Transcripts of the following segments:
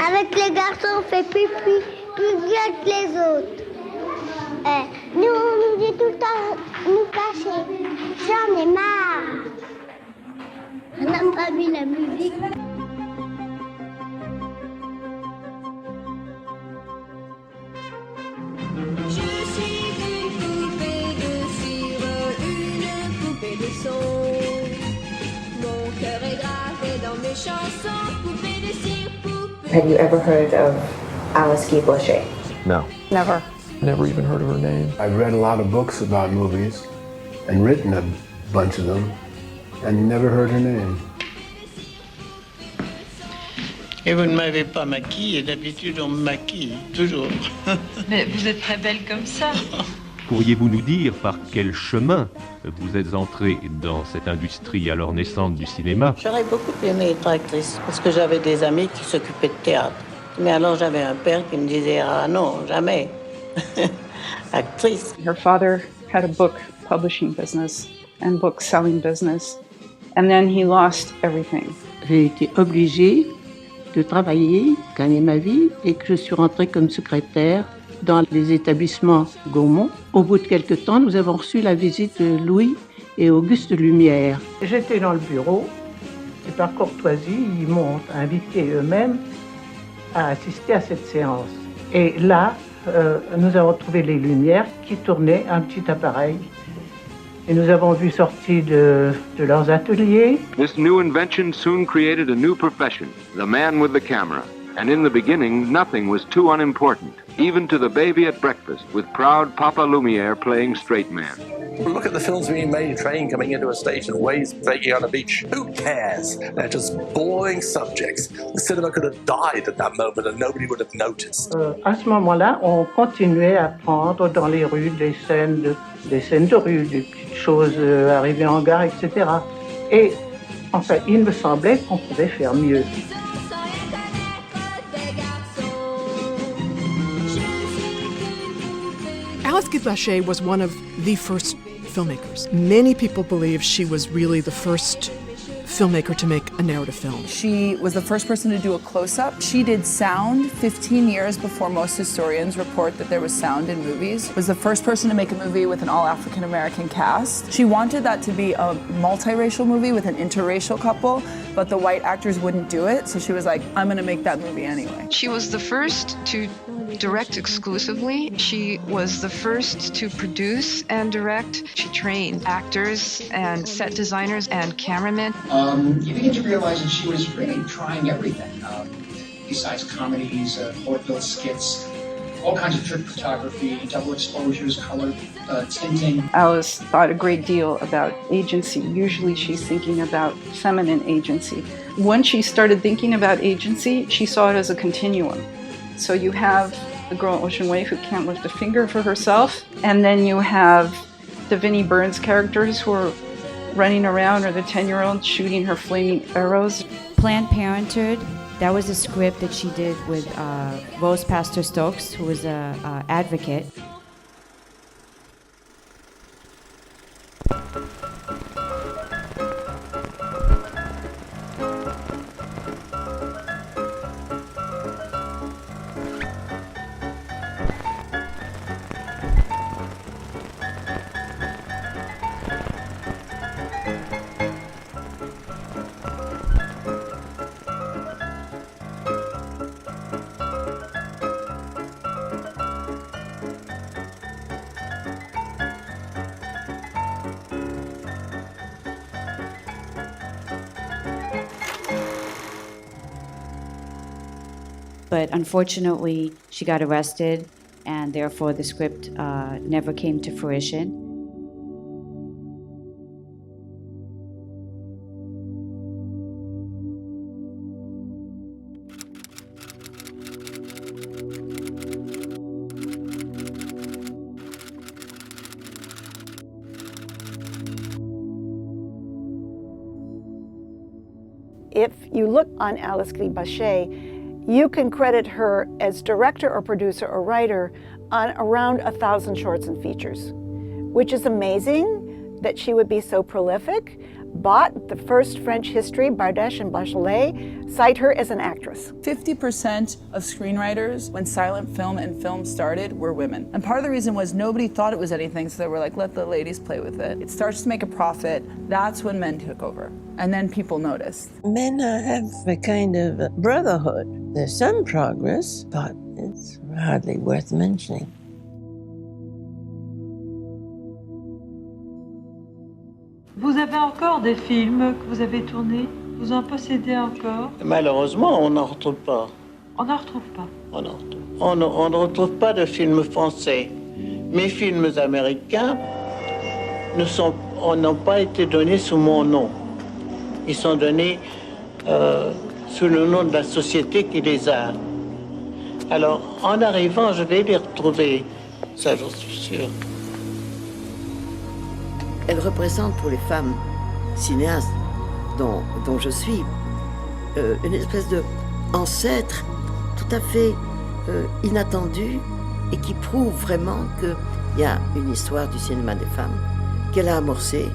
Avec les garçons, on fait pipi plus bien que les autres. Nous, on nous dit tout le temps, nous cacher. J'en ai marre. On n'a pas mis la musique. Je suis une poupée de cire, une poupée de son. Mon cœur est gravé dans mes chansons, poupée de cire, poupée. Have you ever heard of Alice Guy Blaché? No. Never. Never even heard of her name. I've read a lot of books about movies and written a bunch of them and never heard her name. Et vous ne m'avez pas maquillée, d'habitude on me maquille, toujours. Mais vous êtes très belle comme ça. Pourriez-vous nous dire par quel chemin vous êtes entrée dans cette industrie alors naissante du cinéma? J'aurais beaucoup aimé être actrice, parce que j'avais des amis qui s'occupaient de théâtre. Mais alors j'avais un père qui me disait, ah non, jamais. Actrice. Her father had a book publishing business and book selling business, and then he lost everything. J'ai été obligée de travailler, gagner ma vie, et que je suis rentrée comme secrétaire dans les établissements Gaumont. Au bout de quelques temps, nous avons reçu la visite de Louis et Auguste Lumière. J'étais dans le bureau, et par courtoisie, ils m'ont invité eux-mêmes à assister à cette séance. Et là, nous avons trouvé les Lumières qui tournaient un petit appareil. Et nous avons vu sortir de leurs ateliers. This new invention soon created a new profession, the man with the camera. And in the beginning, nothing was too unimportant, even to the baby at breakfast, with proud Papa Lumiere playing straight man. Look at the films being made, train coming into a station, waves breaking on a beach. Who cares? They're just boring subjects. The cinema could have died at that moment and nobody would have noticed. À ce moment-là, on continuait à prendre dans les rues des scènes de rue, des petites choses arrivées en gare, etc. Et enfin, il me semblait qu'on pouvait faire mieux. Alice Guy Blaché was one of the first filmmakers. Many people believe she was really the first filmmaker to make a narrative film. She was the first person to do a close-up. She did sound 15 years before most historians report that there was sound in movies. Was the first person to make a movie with an all-African American cast. She wanted that to be a multiracial movie with an interracial couple, but the white actors wouldn't do it, so she was like, I'm gonna make that movie anyway. She was the first to direct exclusively. She was the first to produce and direct. She trained actors and set designers and cameramen. You begin to realize that she was really trying everything, besides comedies, vaudeville skits, all kinds of trick photography, double exposures, color tinting. Alice thought a great deal about agency. Usually she's thinking about feminine agency. When she started thinking about agency, she saw it as a continuum. So you have the girl in Ocean Wave who can't lift a finger for herself, and then you have the Vinnie Burns characters who are running around, or the 10-year-old shooting her flaming arrows. Planned Parenthood, that was a script that she did with Rose Pastor Stokes, who was an advocate. But unfortunately, she got arrested, and therefore the script never came to fruition. If you look on Alice Guy Blaché, you can credit her as director or producer or writer on around 1,000 shorts and features, which is amazing that she would be so prolific, but the first French history, Bardèche and Bachelet, cite her as an actress. 50% of screenwriters, when silent film and film started, were women. And part of the reason was nobody thought it was anything, so they were like, let the ladies play with it. It starts to make a profit. That's when men took over. And then people noticed. Men have a kind of brotherhood. There's some progress, but it's hardly worth mentioning. Vous avez encore des films que vous avez tournés? Vous en possédez encore? Malheureusement, on n'en retrouve pas. On n'en retrouve pas. On ne retrouve pas de films français. Mes films américains n'ont pas été donnés sous mon nom. Ils sont donnés sous le nom de la société qui les a. Alors, en arrivant, je vais les retrouver. Ça, j'en suis sûr. Elle représente pour les femmes cinéastes dont je suis une espèce d'ancêtre tout à fait inattendu et qui prouve vraiment qu'il y a une histoire du cinéma des femmes qu'elle a amorcée.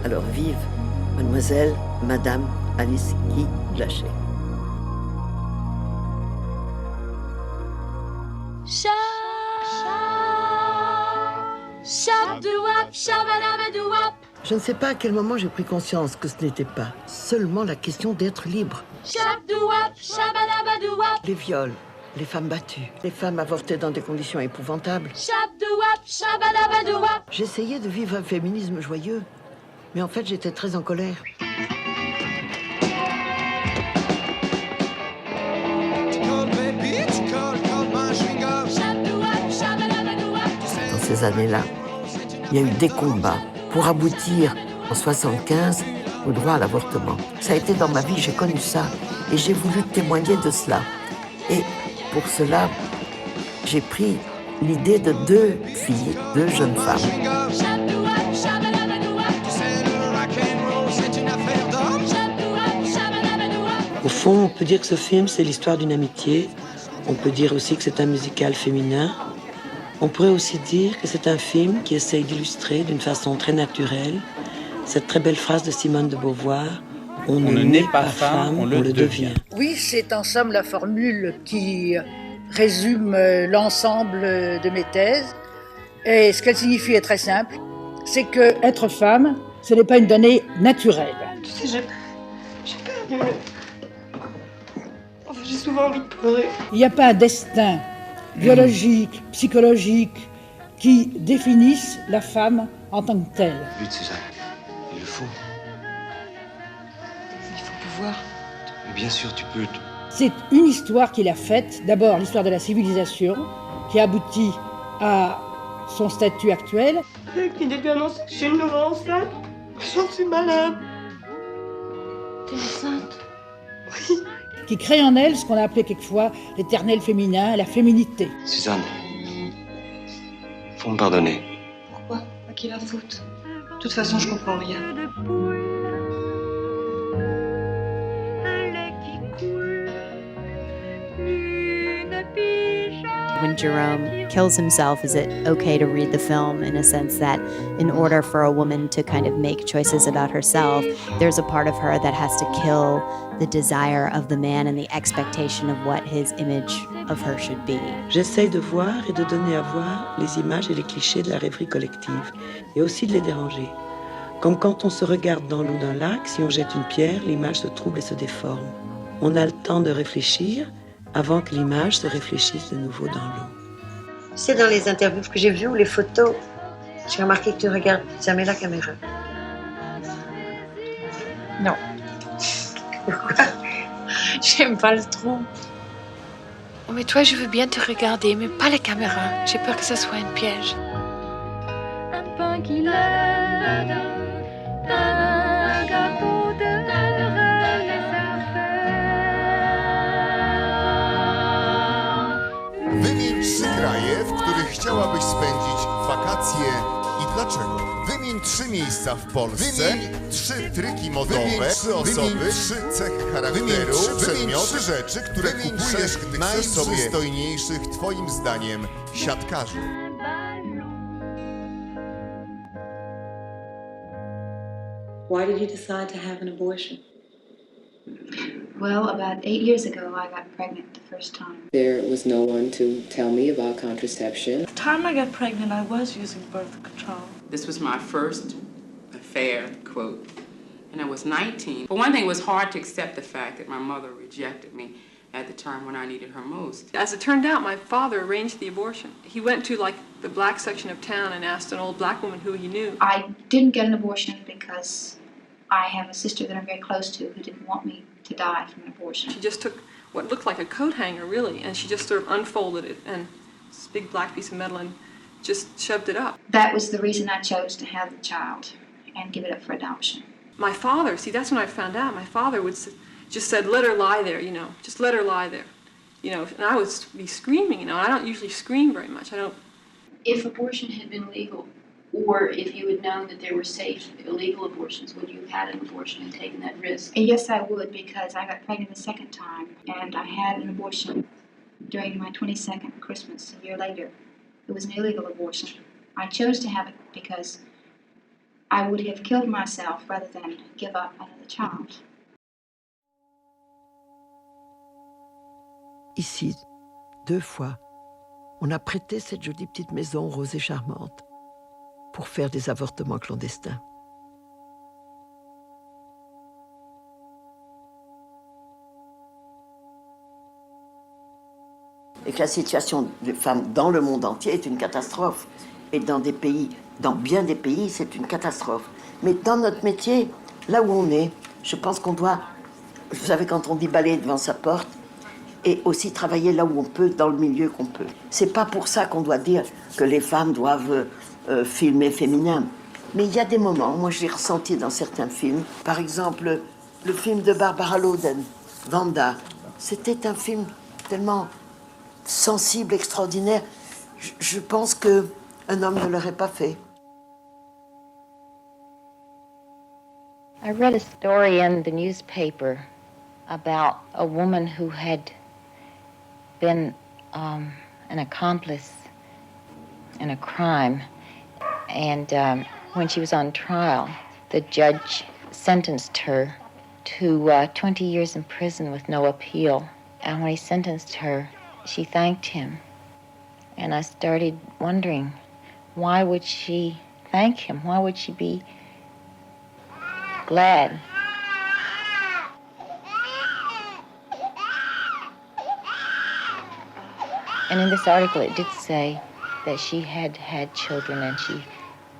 Alors vive Mademoiselle, Madame Alice Guy Blaché. Je ne sais pas à quel moment j'ai pris conscience que ce n'était pas seulement la question d'être libre. Les viols, les femmes battues, les femmes avortées dans des conditions épouvantables. J'essayais de vivre un féminisme joyeux, mais en fait j'étais très en colère. Dans ces années-là, il y a eu des combats pour aboutir en 1975 au droit à l'avortement. Ça a été dans ma vie, j'ai connu ça et j'ai voulu témoigner de cela. Et pour cela, j'ai pris l'idée de deux filles, deux jeunes femmes. Au fond, on peut dire que ce film, c'est l'histoire d'une amitié. On peut dire aussi que c'est un musical féminin. On pourrait aussi dire que c'est un film qui essaye d'illustrer d'une façon très naturelle cette très belle phrase de Simone de Beauvoir, « On ne naît pas femme, on le devient ». Oui, c'est en somme la formule qui résume l'ensemble de mes thèses. Et ce qu'elle signifie est très simple, c'est que être femme, ce n'est pas une donnée naturelle. Tu sais, j'ai perdu. Enfin, j'ai souvent envie de pleurer. Il n'y a pas un destin biologique, psychologique, qui définisse la femme en tant que telle. Vite, Suzanne, il le faut. Il faut pouvoir. Mais bien sûr, tu peux. C'est une histoire qu'il a faite, d'abord l'histoire de la civilisation, qui aboutit à son statut actuel. Qui début annonce que je suis une nouvelle enceinte. J'en suis malade. T'es enceinte? Oui. Qui crée en elle ce qu'on a appelé quelquefois l'éternel féminin, la féminité. Suzanne, faut me pardonner. Pourquoi? À qui la faute? De toute façon, je comprends rien. When Jerome kills himself, is it okay to read the film in a sense that in order for a woman to kind of make choices about herself, there's a part of her that has to kill the desire of the man and the expectation of what his image of her should be? J'essaye de voir et de donner à voir les images et les clichés de la rêverie collective, et aussi de les déranger. Comme quand on se regarde dans l'eau d'un lac, si on jette une pierre, l'image se trouble et se déforme. On a le temps de réfléchir avant que l'image se réfléchisse de nouveau dans l'eau. C'est dans les interviews que j'ai vues ou les photos, j'ai remarqué que tu regardes jamais la caméra. Non. Pourquoi? J'aime pas le trou. Oh, mais toi, je veux bien te regarder, mais pas la caméra. J'ai peur que ça soit un piège. Un pain qui l'aide, un gâteau de Wymień 3 kraje, w których chciałabyś spędzić wakacje i dlaczego. Wymień 3 miejsca w Polsce, wymień 3 tryki modowe, wymień 3 osoby, wymień 3 cechy charakteru, wymień 3 rzeczy, które kupujesz najprzystojniejszych twoim zdaniem siatkarzy. Why did you decide to have an abortion? Well, about 8 years ago, I got pregnant the first time. There was no one to tell me about contraception. The time I got pregnant, I was using birth control. This was my first affair, quote, and I was 19. For one thing, it was hard to accept the fact that my mother rejected me at the time when I needed her most. As it turned out, my father arranged the abortion. He went to the black section of town and asked an old black woman who he knew. I didn't get an abortion because I have a sister that I'm very close to who didn't want me to die from an abortion. She just took what looked like a coat hanger, really, and she just sort of unfolded it, and this big black piece of metal, and just shoved it up. That was the reason I chose to have the child and give it up for adoption. My father, see, that's when I found out. My father just said, let her lie there, just let her lie there. And I would be screaming, and I don't usually scream very much. If abortion had been legal, or if you had known that there were safe, illegal abortions, would you have had an abortion and taken that risk? Yes, I would, because I got pregnant the second time, and I had an abortion during my 22nd Christmas, a year later. It was an illegal abortion. I chose to have it because I would have killed myself rather than give up another child. Ici, 2 fois, on a prêté cette jolie petite maison rose et charmante pour faire des avortements clandestins. Et que la situation des femmes dans le monde entier est une catastrophe. Et dans bien des pays, c'est une catastrophe. Mais dans notre métier, là où on est, je pense qu'on doit, vous savez, quand on dit balayer devant sa porte, et aussi travailler là où on peut, dans le milieu qu'on peut. C'est pas pour ça qu'on doit dire que les femmes doivent filmer féminin. Mais il y a des moments, moi je l'ai ressenti dans certains films. Par exemple, le film de Barbara Loden, Vanda. C'était un film tellement sensible, extraordinaire. Je pense qu'un homme ne l'aurait pas fait. I read a story in the newspaper about a woman who had been an accomplice in a crime. And when she was on trial, the judge sentenced her to 20 years in prison with no appeal. And when he sentenced her, she thanked him. And I started wondering, why would she thank him? Why would she be glad? And in this article, it did say that she had had children and she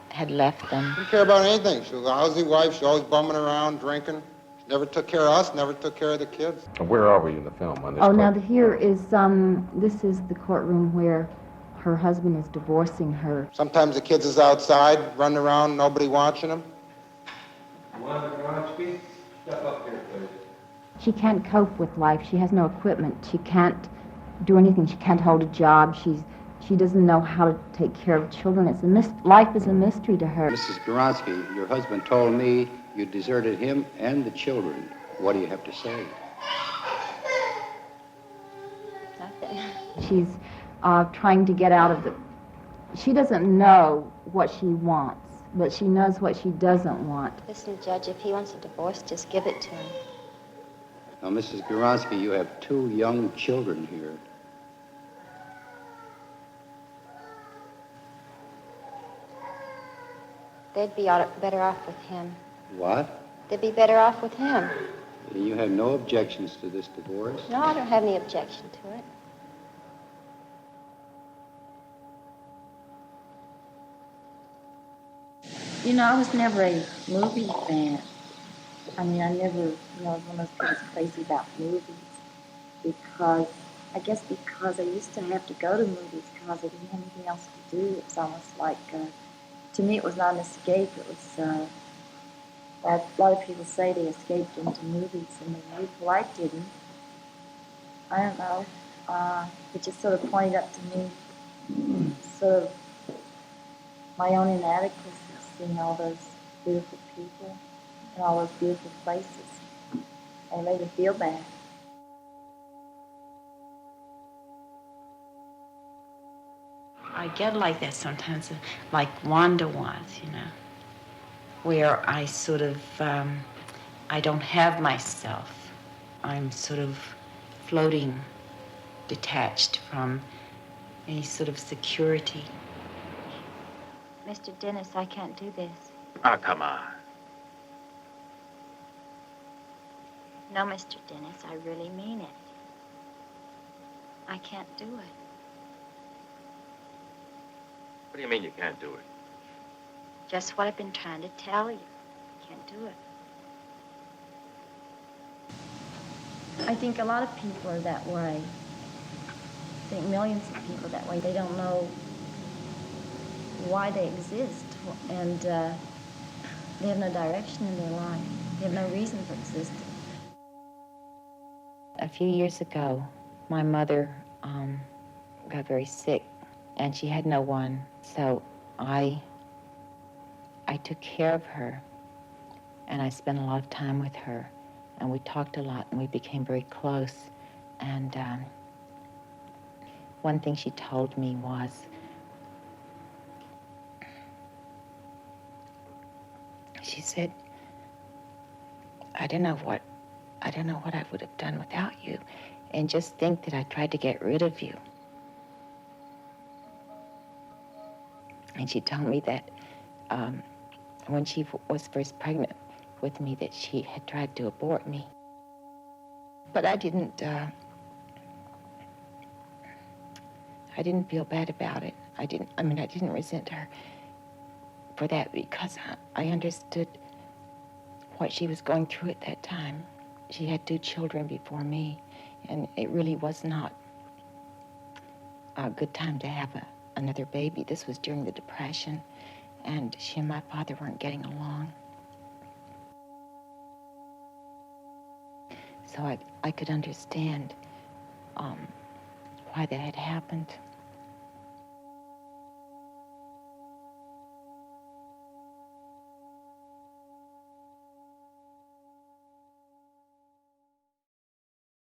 had left them. Didn't care about anything. She was a lousy wife. She was always bumming around, drinking. She never took care of us, never took care of the kids. Where are we in the film on this? Now here is, this is the courtroom where her husband is divorcing her. Sometimes the kids is outside, running around, nobody watching them. Step up here, please. She can't cope with life. She has no equipment. She can't do anything. She can't hold a job. She doesn't know how to take care of children. Life is a mystery to her. Mrs. Goronsky, your husband told me you deserted him and the children. What do you have to say? She's trying to get out of the... She doesn't know what she wants, but she knows what she doesn't want. Listen, Judge, if he wants a divorce, just give it to him. Now, Mrs. Goronsky, you have 2 young children here. They'd be better off with him. What? They'd be better off with him. You have no objections to this divorce? No, I don't have any objection to it. I was never a movie fan. I mean, I never, was one of those people who's crazy about movies because I used to have to go to movies because I didn't have anything else to do. It was almost like, to me, it was not an escape. It was, a lot of people say they escaped into movies and they moved. Well, I didn't. I don't know. It just sort of pointed up to me, sort of my own inadequacy, seeing all those beautiful people and all those beautiful places. And it made me feel bad. I get like that sometimes, like Wanda was, where I sort of, I don't have myself. I'm sort of floating, detached from any sort of security. Mr. Dennis, I can't do this. Oh, come on. No, Mr. Dennis, I really mean it. I can't do it. What do you mean you can't do it? Just what I've been trying to tell you. Can't do it. I think a lot of people are that way. I think millions of people that way. They don't know why they exist, and they have no direction in their life. They have no reason for existing. A few years ago, my mother got very sick, and she had no one, so I took care of her, and I spent a lot of time with her, and we talked a lot, and we became very close. And one thing she told me was, she said, I don't know what I would have done without you, and just think that I tried to get rid of you. And she told me that when she was first pregnant with me, that she had tried to abort me. But I didn't feel bad about it. I didn't resent her for that, because I understood what she was going through at that time. She had 2 children before me, and it really was not a good time to have another baby. This was during the Depression, and she and my father weren't getting along. So I could understand why that had happened.